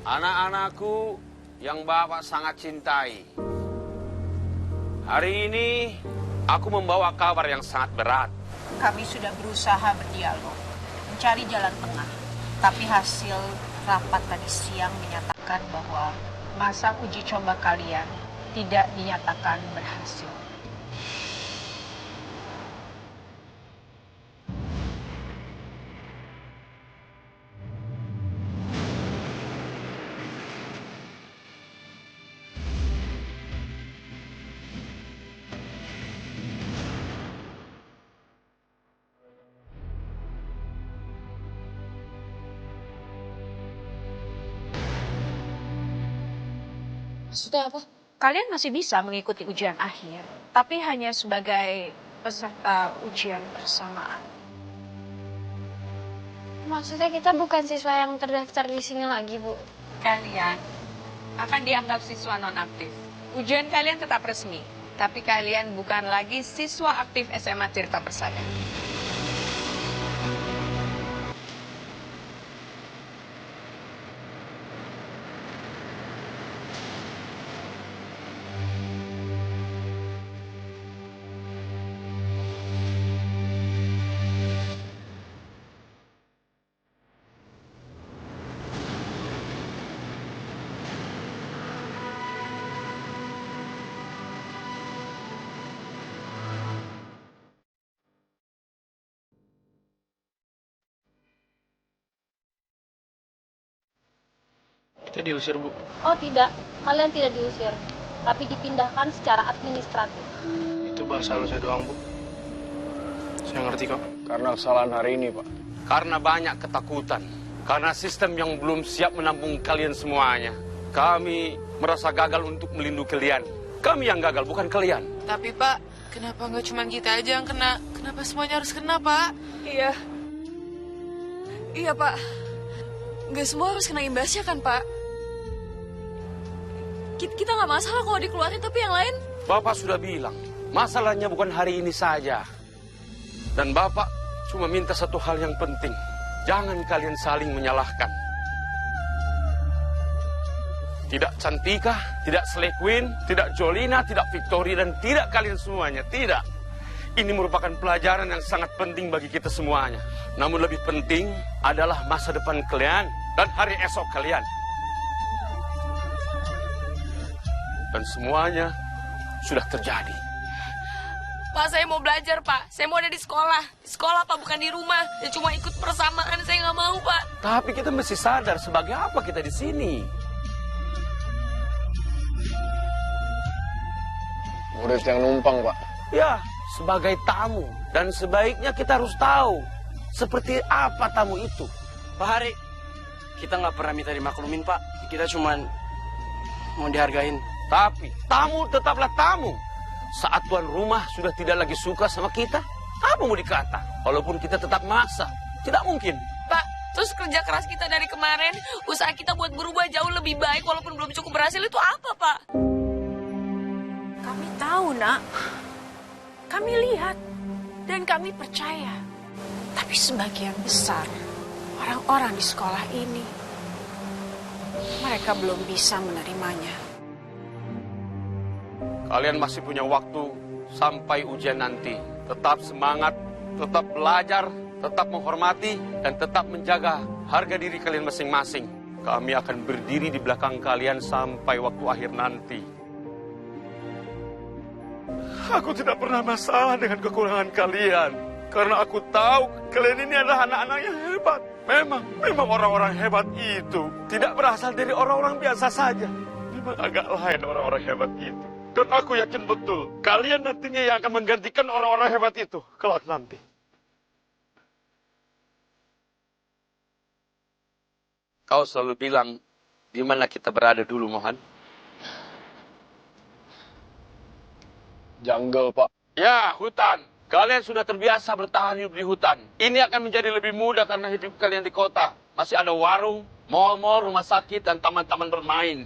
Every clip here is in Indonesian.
Anak-anakku yang Bapak sangat cintai. Hari ini aku membawa kabar yang sangat berat. Kami sudah berusaha berdialog, mencari jalan tengah. Tapi hasil rapat tadi siang menyatakan bahwa masa uji coba kalian tidak dinyatakan berhasil. Maksudnya apa? Kalian masih bisa mengikuti ujian akhir, tapi hanya sebagai peserta ujian bersamaan. Maksudnya kita bukan siswa yang terdaftar di sini lagi, Bu. Kalian akan dianggap siswa nonaktif. Ujian kalian tetap resmi, tapi kalian bukan lagi siswa aktif SMA Tirta Persada. Kita diusir, Bu. Oh tidak, kalian tidak diusir, tapi dipindahkan secara administratif. Itu bahasa halus saya doang, Bu. Saya ngerti kok. Karena kesalahan hari ini, Pak. Karena banyak ketakutan. Karena sistem yang belum siap menampung kalian semuanya. Kami merasa gagal untuk melindungi kalian. Kami yang gagal, bukan kalian. Tapi Pak, kenapa nggak cuma kita aja yang kena? Kenapa semuanya harus kena, Pak? Iya. Iya, Pak. Nggak semua harus kena imbasnya kan, Pak? Kita nggak masalah kalau dikeluarin, tapi yang lain... Bapak sudah bilang, masalahnya bukan hari ini saja. Dan Bapak cuma minta satu hal yang penting. Jangan kalian saling menyalahkan. Tidak Cantika, tidak Slay Queen, tidak Jolina, tidak Victory, dan tidak kalian semuanya. Tidak. Ini merupakan pelajaran yang sangat penting bagi kita semuanya. Namun lebih penting adalah masa depan kalian dan hari esok kalian. Dan semuanya sudah terjadi. Pak, saya mau belajar, Pak. Saya mau ada di sekolah. Di sekolah, Pak, bukan di rumah. Ya cuma ikut persamaan, saya nggak mau, Pak. Tapi kita mesti sadar sebagai apa kita di sini. Murid yang numpang, Pak. Ya, sebagai tamu. Dan sebaiknya kita harus tahu seperti apa tamu itu. Pak Hari, kita nggak pernah minta dimaklumin, Pak. Kita cuma mau dihargain. Tapi tamu tetaplah tamu. Saat tuan rumah sudah tidak lagi suka sama kita, apa mau dikata? Walaupun kita tetap maksa, tidak mungkin. Pak, terus kerja keras kita dari kemarin, usaha kita buat berubah jauh lebih baik walaupun belum cukup berhasil itu apa, Pak? Kami tahu, Nak. Kami lihat dan kami percaya. Tapi sebagian besar orang-orang di sekolah ini, mereka belum bisa menerimanya. Kalian masih punya waktu sampai ujian nanti. Tetap semangat, tetap belajar, tetap menghormati, dan tetap menjaga harga diri kalian masing-masing. Kami akan berdiri di belakang kalian sampai waktu akhir nanti. Aku tidak pernah masalah dengan kekurangan kalian. Karena aku tahu kalian ini adalah anak-anak yang hebat. Memang orang-orang hebat itu tidak berasal dari orang-orang biasa saja. Memang agak lain orang-orang hebat itu. Dan aku yakin betul, kalian nantinya yang akan menggantikan orang-orang hebat itu kelak nanti. Kau selalu bilang, di mana kita berada dulu, Mohan? Jungle, Pak. Ya, hutan. Kalian sudah terbiasa bertahan hidup di hutan. Ini akan menjadi lebih mudah karena hidup kalian di kota. Masih ada warung, mal-mal, rumah sakit, dan taman-taman bermain.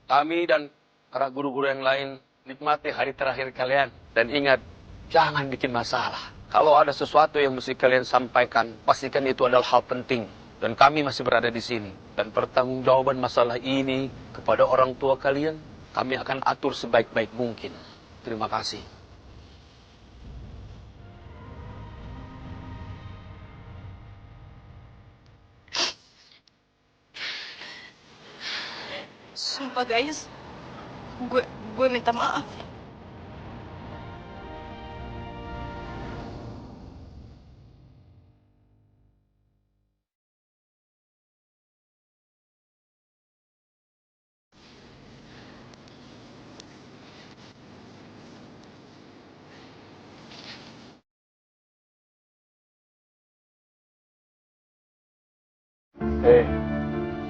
Kami dan para guru-guru yang lain nikmati hari terakhir kalian. Dan ingat, jangan bikin masalah. Kalau ada sesuatu yang mesti kalian sampaikan, pastikan itu adalah hal penting. Dan kami masih berada di sini. Dan pertanggungjawaban masalah ini kepada orang tua kalian, kami akan atur sebaik-baik mungkin. Terima kasih. Sumpah guys, gue minta maaf.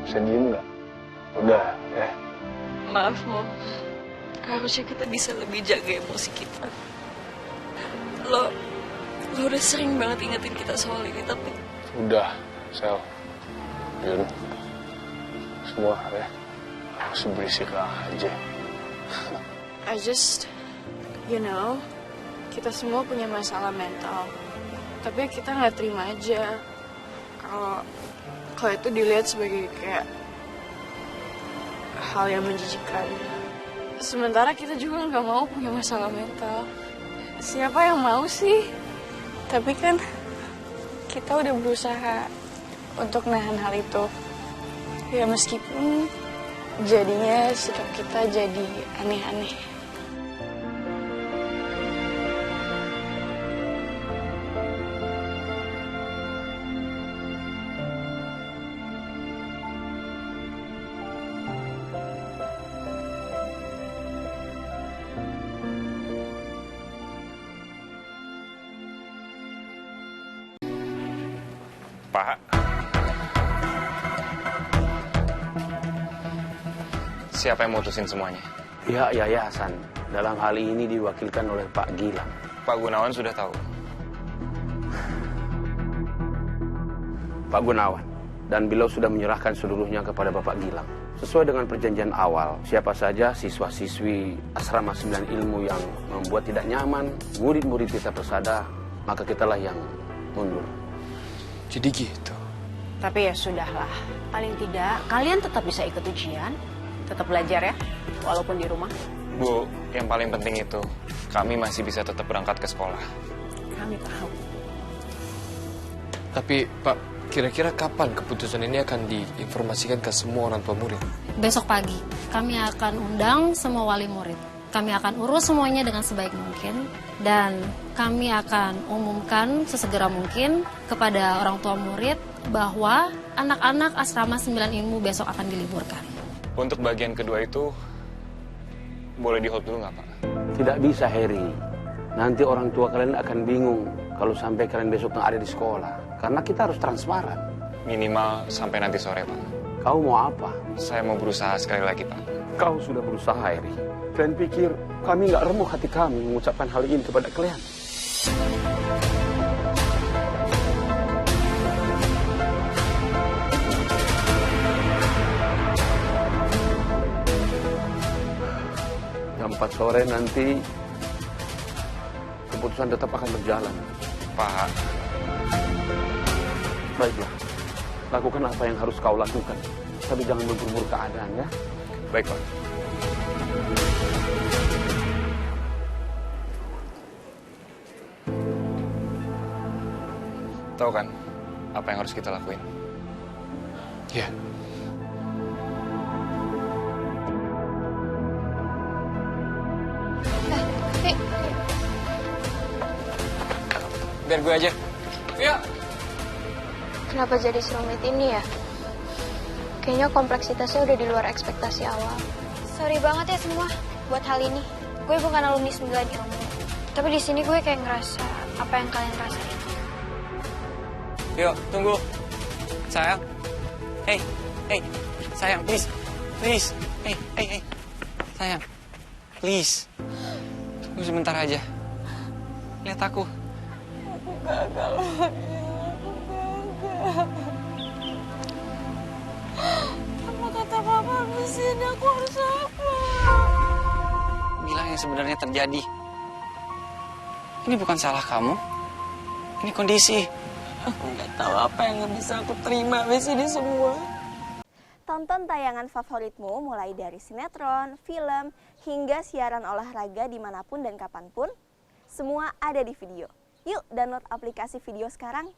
Bisa diem nggak? Udah, ya. Maaf, Mo. Harusnya kita bisa lebih jaga emosi kita. Lo udah sering banget ingetin kita soal ini, tapi... Udah, Sel. Yun. Semua ya. Harus berisik aja. Kita semua punya masalah mental. Tapi kita nggak terima aja kalau itu dilihat sebagai kayak hal yang menjijikan. Sementara kita juga nggak mau punya masalah mental. Siapa yang mau sih? Tapi kan kita udah berusaha untuk nahan hal itu. Ya meskipun jadinya sikap kita jadi aneh-aneh. Pak, siapa yang mutusin semuanya? Pihak yayasan dalam hal ini diwakilkan oleh Pak Gilang. Pak Gunawan sudah tahu. Pak Gunawan dan beliau sudah menyerahkan seluruhnya kepada Bapak Gilang. Sesuai dengan perjanjian awal, siapa saja siswa-siswi asrama 9 ilmu yang membuat tidak nyaman, murid-murid kita persada, maka kitalah yang mundur. Jadi gitu. Tapi ya sudahlah, paling tidak kalian tetap bisa ikut ujian, tetap belajar ya, walaupun di rumah. Bu, yang paling penting itu, kami masih bisa tetap berangkat ke sekolah. Kami tahu. Tapi Pak, kira-kira kapan keputusan ini akan diinformasikan ke semua orang tua murid? Besok pagi, kami akan undang semua wali murid. Kami akan urus semuanya dengan sebaik mungkin dan kami akan umumkan sesegera mungkin kepada orang tua murid bahwa anak-anak asrama 9 ilmu besok akan diliburkan. Untuk bagian kedua itu, boleh di hold dulu nggak Pak? Tidak bisa, Heri. Nanti orang tua kalian akan bingung kalau sampai kalian besok nggak ada di sekolah. Karena kita harus transparan. Minimal sampai nanti sore Pak. Kau mau apa? Saya mau berusaha sekali lagi Pak. Kau sudah berusaha, Heri. Kalian pikir kami nggak remuk hati kami mengucapkan hal ini kepada kalian? Jam 4 sore nanti keputusan tetap akan berjalan. Pak. Baiklah, lakukan apa yang harus kau lakukan. Tapi jangan memperburuk keadaan ya. Baik Pak. Tahu kan apa yang harus kita lakuin? Ya. Tapi Biar gue aja. Iya. Kenapa jadi serumit ini ya? Kayaknya kompleksitasnya udah di luar ekspektasi awal. Sorry banget ya semua buat hal ini. Gue bukan alumni 9 ilmu. Tapi di sini gue kayak ngerasa apa yang kalian rasain. Yuk, tunggu. Sayang. Hey, sayang, please. Hey. Sayang, please. Tunggu sebentar aja. Lihat aku. Aku gagal lagi. Apa kata papa di sini? Aku harus apa? Mila yang sebenarnya terjadi. Ini bukan salah kamu. Ini kondisi. Aku nggak tahu apa yang bisa aku terima di sini semua. Tonton tayangan favoritmu mulai dari sinetron, film, hingga siaran olahraga dimanapun dan kapanpun. Semua ada di video. Yuk download aplikasi video sekarang.